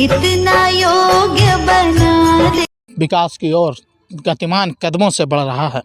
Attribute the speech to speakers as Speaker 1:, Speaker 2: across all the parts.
Speaker 1: इतना योग्य बना दे।
Speaker 2: विकास की ओर गतिमान कदमों से बढ़ रहा है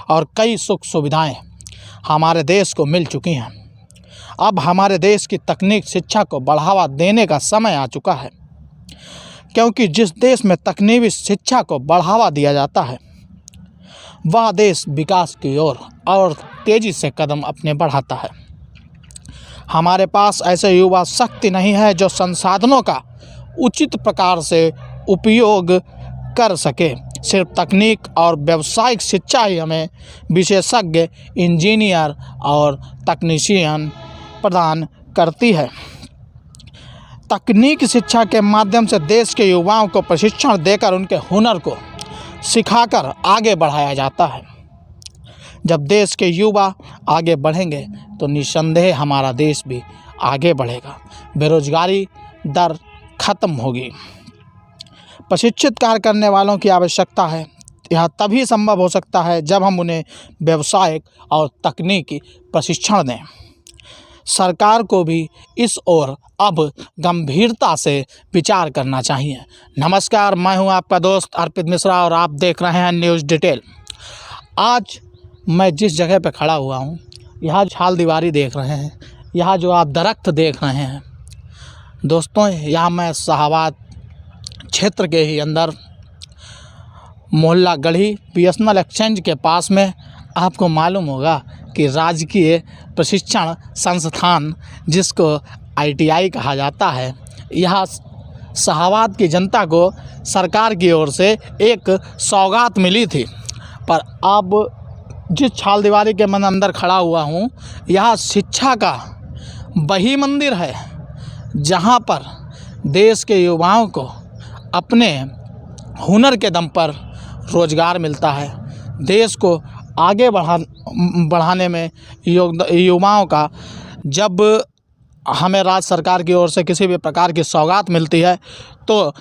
Speaker 2: और कई सुख सुविधाएं हमारे देश को मिल चुकी हैं। अब हमारे देश की तकनीक शिक्षा को बढ़ावा देने का समय आ चुका है, क्योंकि जिस देश में तकनीकी शिक्षा को बढ़ावा दिया जाता है वह देश विकास की ओर और तेज़ी से कदम अपने बढ़ाता है। हमारे पास ऐसे युवा शक्ति नहीं है जो संसाधनों का उचित प्रकार से उपयोग कर सके। सिर्फ तकनीक और व्यावसायिक शिक्षा ही हमें विशेषज्ञ इंजीनियर और तकनीशियन प्रदान करती है। तकनीक शिक्षा के माध्यम से देश के युवाओं को प्रशिक्षण देकर उनके हुनर को सिखाकर आगे बढ़ाया जाता है। जब देश के युवा आगे बढ़ेंगे तो निस्संदेह हमारा देश भी आगे बढ़ेगा, बेरोजगारी दर खत्म होगी। प्रशिक्षित कार्य करने वालों की आवश्यकता है। यह तभी संभव हो सकता है जब हम उन्हें व्यावसायिक और तकनीकी प्रशिक्षण दें। सरकार को भी इस ओर अब गंभीरता से विचार करना चाहिए। नमस्कार, मैं हूं आपका दोस्त अर्पित मिश्रा और आप देख रहे हैं न्यूज़ डिटेल। आज मैं जिस जगह पर खड़ा हुआ हूं, यहाँ छाल दीवारी देख रहे हैं, यहाँ जो आप दरख्त देख रहे हैं दोस्तों, यहाँ मैं शाहाबाद क्षेत्र के ही अंदर मोहल्ला गढ़ी बीएसएनएल एक्सचेंज के पास में आपको मालूम होगा कि राजकीय प्रशिक्षण संस्थान जिसको ITI कहा जाता है, यह शाहाबाद की जनता को सरकार की ओर से एक सौगात मिली थी। पर अब जिस छाल दीवारी के मैं अंदर खड़ा हुआ हूँ, यह शिक्षा का वही मंदिर है जहाँ पर देश के युवाओं को अपने हुनर के दम पर रोज़गार मिलता है। देश को आगे बढ़ाने में युवाओं का जब हमें राज्य सरकार की ओर से किसी भी प्रकार की सौगात मिलती है तो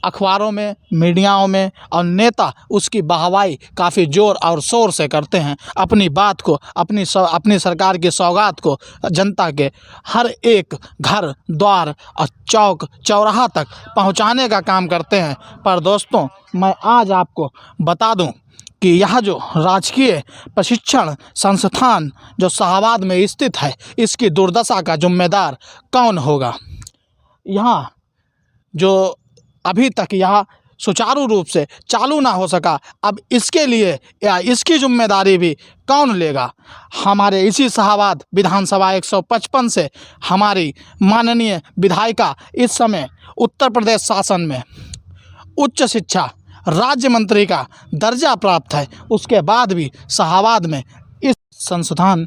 Speaker 2: अखबारों में, मीडियाओं में और नेता उसकी वाहवाही काफ़ी ज़ोर और शोर से करते हैं। अपनी बात को, अपनी सरकार की सौगात को जनता के हर एक घर द्वार और चौक चौराहा तक पहुंचाने का काम करते हैं। पर दोस्तों, मैं आज आपको बता दूं कि यह जो राजकीय प्रशिक्षण संस्थान जो शाहाबाद में स्थित है, इसकी दुर्दशा का जिम्मेदार कौन होगा। यहाँ जो अभी तक यह सुचारू रूप से चालू ना हो सका, अब इसके लिए या इसकी जिम्मेदारी भी कौन लेगा। हमारे इसी शाहाबाद विधानसभा 155 से हमारी माननीय विधायिका इस समय उत्तर प्रदेश शासन में उच्च शिक्षा राज्य मंत्री का दर्जा प्राप्त है। उसके बाद भी शाहाबाद में इस संस्थान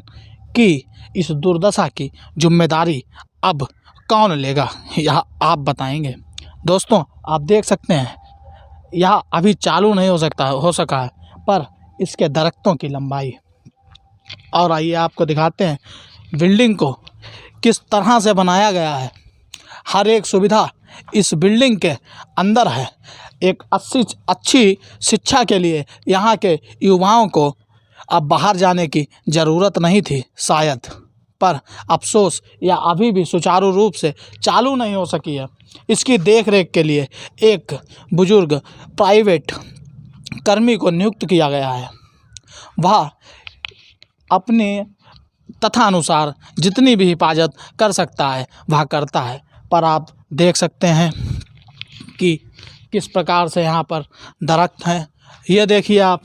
Speaker 2: की इस दुर्दशा की जिम्मेदारी अब कौन लेगा, यह आप बताएंगे। दोस्तों, आप देख सकते हैं यह अभी चालू नहीं हो सका है, पर इसके दरख्तों की लंबाई, और आइए आपको दिखाते हैं बिल्डिंग को किस तरह से बनाया गया है। हर एक सुविधा इस बिल्डिंग के अंदर है। एक अच्छी शिक्षा के लिए यहाँ के युवाओं को अब बाहर जाने की ज़रूरत नहीं थी शायद, पर अफसोस यह अभी भी सुचारू रूप से चालू नहीं हो सकी है। इसकी देखरेख के लिए एक बुजुर्ग प्राइवेट कर्मी को नियुक्त किया गया है। वह अपने तथानुसार जितनी भी हिफाजत कर सकता है वह करता है। पर आप देख सकते हैं कि किस प्रकार से यहाँ पर दरख्त हैं। ये देखिए आप,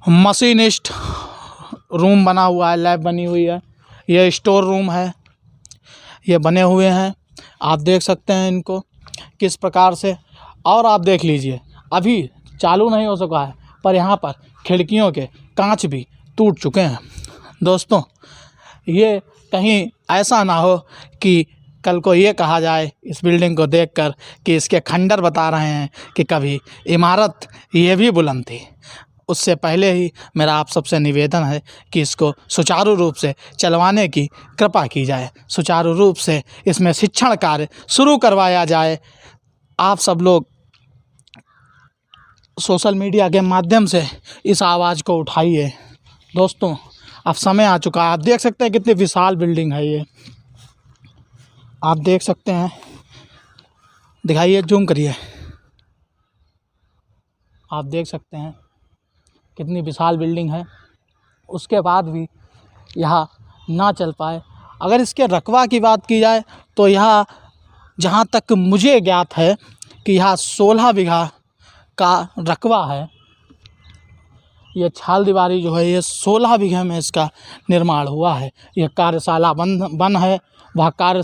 Speaker 2: मशीनिस्ट रूम बना हुआ है, लैब बनी हुई है, ये स्टोर रूम है, ये बने हुए हैं। आप देख सकते हैं इनको किस प्रकार से। और आप देख लीजिए, अभी चालू नहीं हो सका है, पर यहाँ पर खिड़कियों के कांच भी टूट चुके हैं। दोस्तों, ये कहीं ऐसा ना हो कि कल को ये कहा जाए इस बिल्डिंग को देखकर कि इसके खंडर बता रहे हैं कि कभी इमारत ये भी बुलंद थी। उससे पहले ही मेरा आप सबसे निवेदन है कि इसको सुचारू रूप से चलवाने की कृपा की जाए, सुचारू रूप से इसमें शिक्षण कार्य शुरू करवाया जाए। आप सब लोग सोशल मीडिया के माध्यम से इस आवाज़ को उठाइए। दोस्तों, अब समय आ चुका है। आप देख सकते हैं कितनी विशाल बिल्डिंग है ये, आप देख सकते हैं। दिखाइए, जूम करिए। आप देख सकते हैं कितनी विशाल बिल्डिंग है, उसके बाद भी यह ना चल पाए। अगर इसके रकबा की बात की जाए तो यह, जहाँ तक मुझे ज्ञात है कि यह 16 बीघा का रकबा है। ये छाल दीवारी जो है ये 16 बीघे में इसका निर्माण हुआ है। यह कार्यशाला वन है, वह कार्यशाला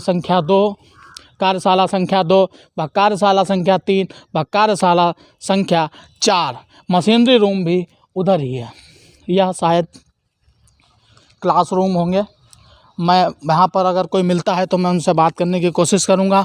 Speaker 2: संख्या 2, वह कार्यशाला संख्या 3, वह कार्यशाला संख्या 4, मशीनरी रूम भी उधर ही है। यह शायद क्लासरूम होंगे। मैं वहाँ पर अगर कोई मिलता है तो मैं उनसे बात करने की कोशिश करूँगा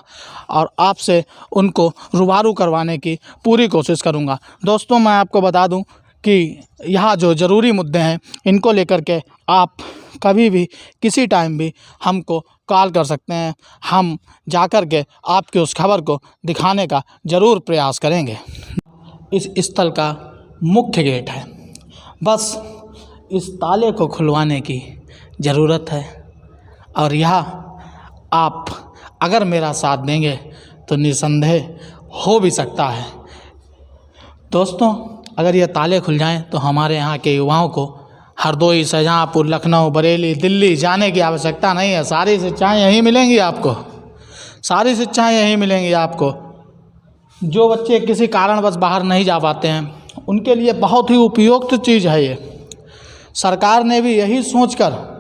Speaker 2: और आपसे उनको रूबरू करवाने की पूरी कोशिश करूँगा। दोस्तों, मैं आपको बता दूँ कि यहाँ जो ज़रूरी मुद्दे हैं इनको लेकर के आप कभी भी किसी टाइम भी हमको कॉल कर सकते हैं। हम जाकर के आपके उस खबर को दिखाने का ज़रूर प्रयास करेंगे। इस स्थल का मुख्य गेट है, बस इस ताले को खुलवाने की ज़रूरत है और यह आप अगर मेरा साथ देंगे तो निसंदेह हो भी सकता है। दोस्तों, अगर ये ताले खुल जाएं तो हमारे यहाँ के युवाओं को हरदोई, शाहजहाँपुर, लखनऊ, बरेली, दिल्ली जाने की आवश्यकता नहीं है। सारी शिक्षाएँ यहीं मिलेंगी आपको, सारी शिक्षाएँ यहीं मिलेंगी आपको। जो बच्चे किसी कारणवश बाहर नहीं जा पाते हैं उनके लिए बहुत ही उपयुक्त चीज़ है ये। सरकार ने भी यही सोचकर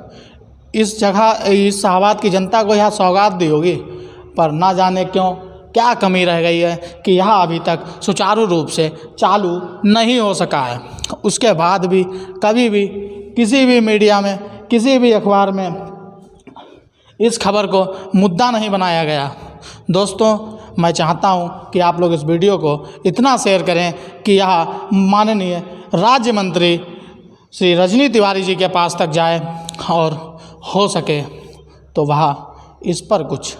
Speaker 2: इस जगह, इस शाहाबाद की जनता को यह सौगात दी होगी, पर ना जाने क्यों क्या कमी रह गई है कि यह अभी तक सुचारू रूप से चालू नहीं हो सका है। उसके बाद भी कभी भी किसी भी मीडिया में, किसी भी अखबार में इस खबर को मुद्दा नहीं बनाया गया। दोस्तों, मैं चाहता हूं कि आप लोग इस वीडियो को इतना शेयर करें कि यह माननीय राज्य मंत्री श्री रजनी तिवारी जी के पास तक जाए और हो सके तो वह इस पर कुछ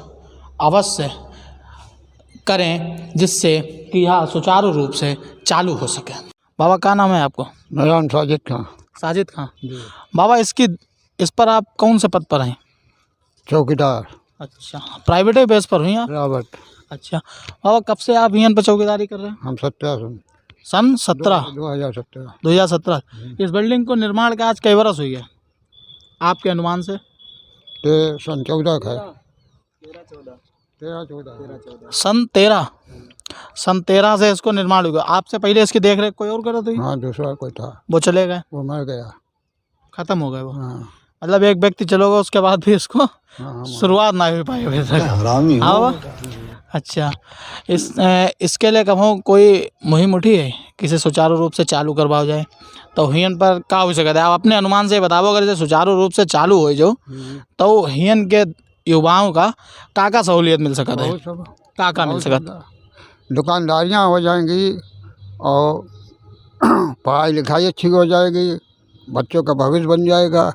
Speaker 2: अवश्य करें जिससे कि यह सुचारू रूप से चालू हो सके। बाबा, क्या नाम है आपको?
Speaker 3: मेरा नाम साजिद खां।
Speaker 2: साजिद खां बाबा, इस पर आप कौन से पद पर हैं?
Speaker 3: चौकीदार।
Speaker 2: अच्छा, प्राइवेट बेस पर हुई आप?
Speaker 3: प्राइवेट।
Speaker 2: अच्छा बाबा, कब से आप यहाँ पर चौकीदारी कर रहे हैं?
Speaker 3: हम 17
Speaker 2: सन
Speaker 3: 2017।
Speaker 2: 2017। इस बिल्डिंग को निर्माण का आज कई बरस हुई है आपके अनुमान से?
Speaker 3: सन 14 का है। 13-14
Speaker 2: सन 13 से इसको निर्माण हुआ। आपसे पहले इसकी देख रेख कोई और कर रहा था?
Speaker 3: हाँ, दूसरा कोई था,
Speaker 2: वो चले गए,
Speaker 3: वो मर गया,
Speaker 2: खत्म हो गए वो।
Speaker 3: हाँ।
Speaker 2: मतलब एक व्यक्ति चलोगा उसके बाद भी इसको
Speaker 3: हाँ,
Speaker 2: शुरुआत ना हो पाई अभी तक। हाँ। अच्छा, इसके लिए कभी कोई मुहिम उठी है किसी सुचारू रूप से चालू करवाओ जाए तो हियन पर क्या हो सकता है? आप अपने अनुमान से बताओ। अगर इसे सुचारू रूप से चालू हो जो तो हियन के युवाओं का क्या सहूलियत मिल सकता है? क्या मिल सकता?
Speaker 3: दुकानदारियाँ हो जाएंगी और पढ़ाई लिखाई अच्छी हो जाएगी, बच्चों का भविष्य बन जाएगा।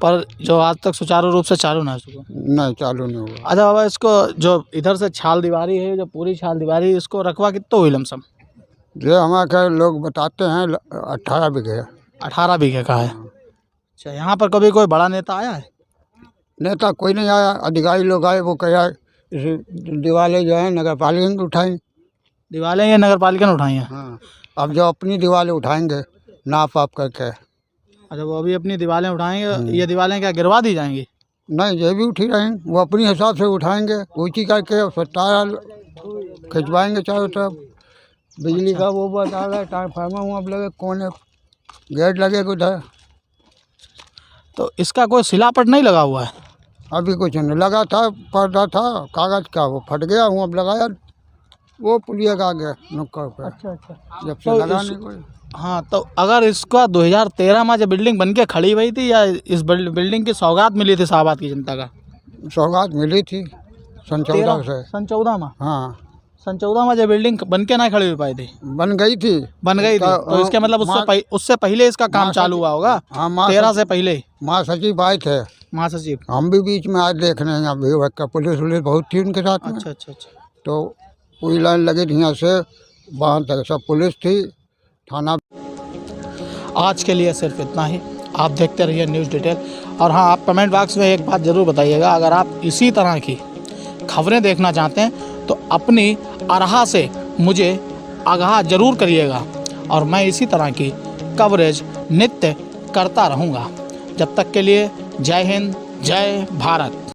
Speaker 2: पर जो आज तक सुचारू रूप से चालू ना हो सका।
Speaker 3: नहीं, चालू नहीं हुआ।
Speaker 2: अच्छा बाबा, इसको जो इधर से छाल दीवारी है, जो पूरी छाल दीवारी, इसको रकबा कितना हुई लमसम?
Speaker 3: ये हमारे लोग बताते हैं 18 बीघे।
Speaker 2: 18 बीघे का है। अच्छा, यहाँ पर कभी कोई बड़ा नेता आया है?
Speaker 3: नेता कोई नहीं आया, अधिकारी लोग आए, वो कहा इस दीवारें जो है नगर पालिका ने उठाई।
Speaker 2: दीवारें ये नगर पालिका ने उठाई हैं?
Speaker 3: हाँ, अब जो अपनी दीवारें उठाएंगे नाप आप करके।
Speaker 2: अच्छा, वो अभी अपनी दीवारें उठाएंगे। ये दीवारें क्या गिरवा दी जाएंगी?
Speaker 3: नहीं, ये भी उठी रहेंगे, वो अपनी हिसाब से उठाएंगे, ऊँची करके उसको तार खिंचवाएंगे चारों तरफ। बिजली का वो बता रहा है, ट्रांसफार्मर वहाँ लगे, कोने गेट लगे उधर।
Speaker 2: तो इसका कोई सिलापट नहीं लगा हुआ है?
Speaker 3: अभी कुछ नहीं लगा था, पर्दा था कागज़ का, वो फट गया, वो अब लगाया वो पुलिया का आगे नुक्कड़ पे।
Speaker 2: अच्छा,
Speaker 3: जब से
Speaker 2: तो
Speaker 3: लगा नहीं कोई।
Speaker 2: हाँ, तो अगर इसका 2013 में जब बिल्डिंग बन के खड़ी हुई थी या इस बिल्डिंग की सौगात मिली थी शाहाबाद की जनता का?
Speaker 3: सौगात मिली थी सन 14 से।
Speaker 2: सन 14 में?
Speaker 3: हाँ,
Speaker 2: सन 14 में जब बिल्डिंग बन के ना खड़ी हो पाई थी?
Speaker 3: बन गई थी।
Speaker 2: तो इसके मतलब उससे पहले इसका काम चालू हुआ होगा?
Speaker 3: हाँ,
Speaker 2: 13 से पहले ही
Speaker 3: महासचिव आए थे।
Speaker 2: महासचिव? हम
Speaker 3: भी बीच में आज देखने हैं, अभी पुलिस बहुत थी उनके साथ में।
Speaker 2: अच्छा।
Speaker 3: तो पूरी लाइन लगी थी यहाँ से वहाँ तक, सब पुलिस थी, थाना।
Speaker 2: आज के लिए सिर्फ इतना ही। आप देखते रहिए न्यूज़ डिटेल। और हाँ, आप कमेंट बॉक्स में एक बात ज़रूर बताइएगा, अगर आप इसी तरह की खबरें देखना चाहते हैं तो अपनी अरहा से मुझे आगाह ज़रूर करिएगा और मैं इसी तरह की कवरेज नित्य करता रहूँगा। जब तक के लिए जय हिंद, जय भारत।